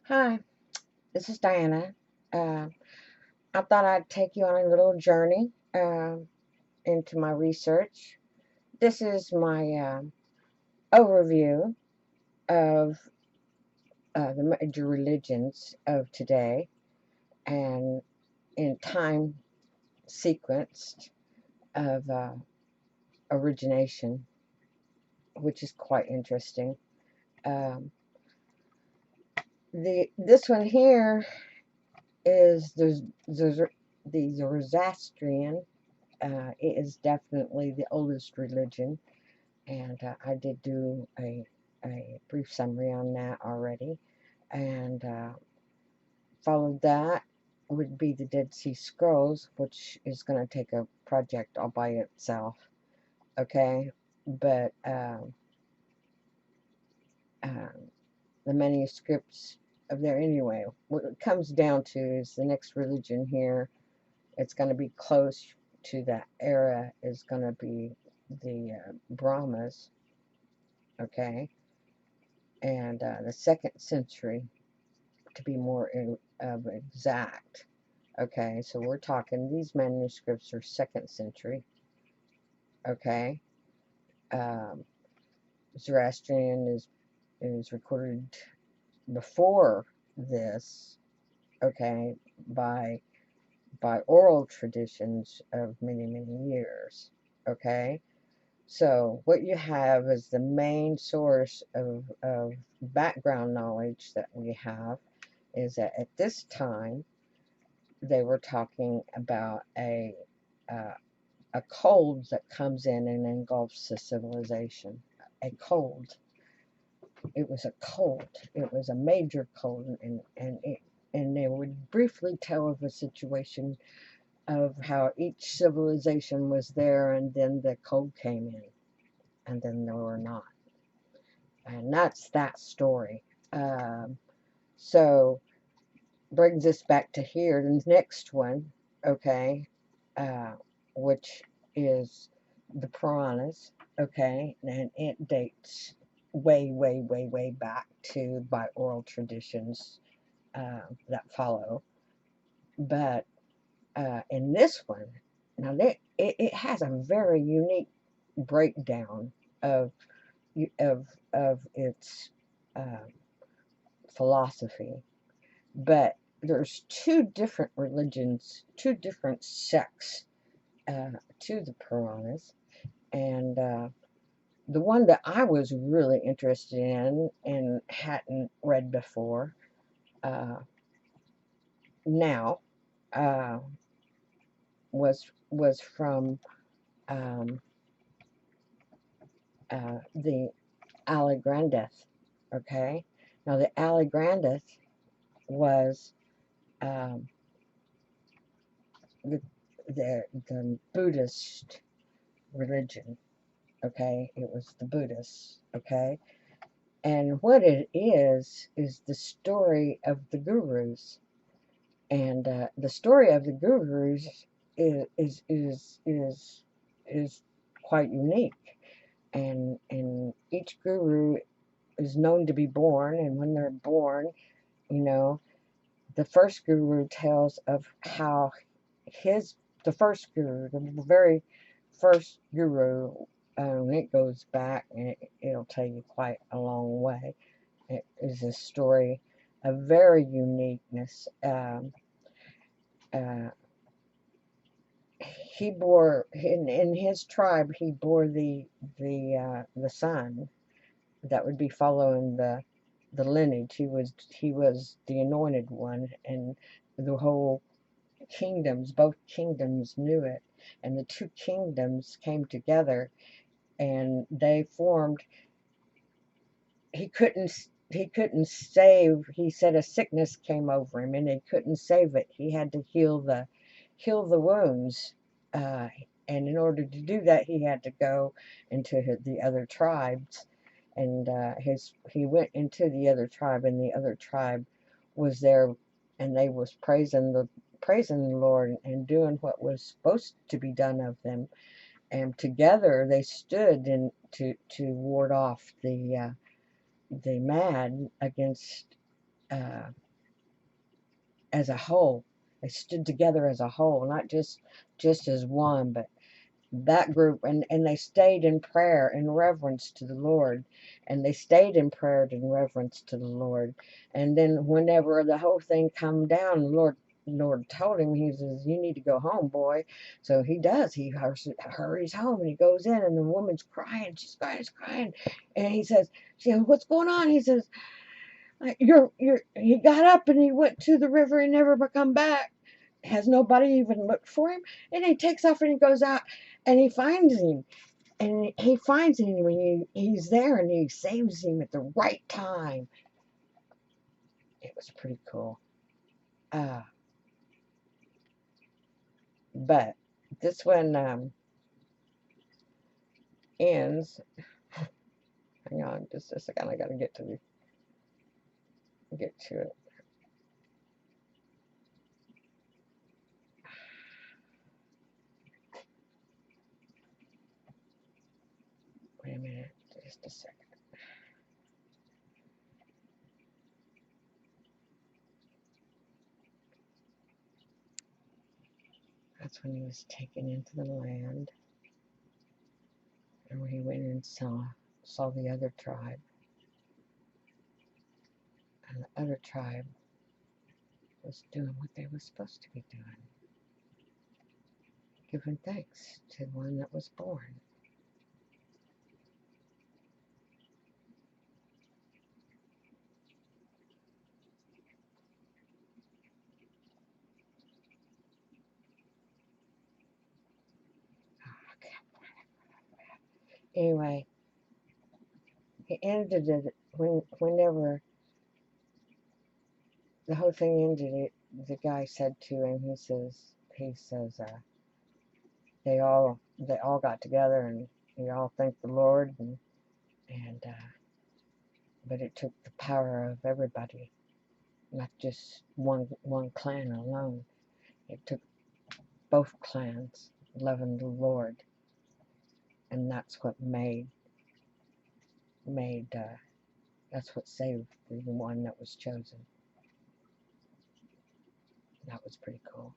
Hi, this is Diana. Uh, I thought I'd take you on a little journey into my research. This is my overview of the major religions of today and in time sequenced of origination, which is quite interesting. Um, this one here is the Zoroastrian. It is definitely the oldest religion, and I did do a brief summary on that already. And followed that would be the Dead Sea Scrolls, which is going to take a project all by itself. Okay, but um, the manuscripts of there anyway. What it comes down to is the next religion here. It's going to be close to that era. Is going to be the Brahmas. Okay, and the second century to be more exact. Okay, so we're talking these manuscripts are second century. Okay, um, Zoroastrian is recorded before this. Okay, by oral traditions of many years. Okay, so what you have is the main source of background knowledge that we have is that at this time they were talking about uh, a cold that comes in and engulfs the civilization. A cold. It was a cold. It was a major cold, and they would briefly tell of a situation of how each civilization was there, and then the cold came in, and then they were not, and that's that story. Um, so brings us back to here. The next one, okay, uh, which is the Puranas, okay, and it dates way back to by oral traditions that follow. But in this one, now it has a very unique breakdown of of its uh, philosophy. But there's two different religions, two different sects to the Puranas, and the one that I was really interested in and hadn't read before uh, now uh, was from um, the Granth. Okay, now the Granth was um, the, the Buddhist religion. Okay, it was the Buddhists. Okay, and what it is the story of the gurus, and the story of the gurus is is is is, is quite unique, and each guru is known to be born, and when they're born, you know, the first guru tells of how his the first guru, the very first guru, it goes back and it'll tell you quite a long way. It is a story of very uniqueness. Uh, he bore in his tribe. He bore the son that would be following the lineage. He was the anointed one, and the whole kingdoms, both kingdoms knew it, and the two kingdoms came together, and they formed. He couldn't save. He said a sickness came over him, and he couldn't save it. He had to heal the wounds, uh, and in order to do that, he had to go into the other tribes, and he went into the other tribe, and the other tribe was there, and they was praising the Lord and doing what was supposed to be done of them, and together they stood to ward off the mad against uh, as a whole. They stood together as a whole, not just as one, but that group, and they stayed in prayer in reverence to the Lord, and they stayed in prayer in reverence to the Lord. And then whenever the whole thing come down, the Lord told him, he says, you need to go home, boy. So he does. He hurries home, and he goes in, and the woman's crying. She's crying. And he says, what's going on? He says, he got up and he went to the river and never come back. Has nobody even looked for him? And he takes off and he goes out and he finds him. And he finds him and he's there and he saves him at the right time. It was pretty cool. But this one ends. Hang on just a second. I got to get to it. Wait a minute. Just a second. That's when he was taken into the land. And when he went and saw the other tribe. And the other tribe was doing what they were supposed to be doing. Giving thanks to the one that was born. Anyway, he ended it whenever the whole thing ended. The guy said to him, he says, they all got together and they all thanked the Lord, and but it took the power of everybody, not just one clan alone. It took both clans loving the Lord, and that's what that's what saved the one that was chosen. That was pretty cool.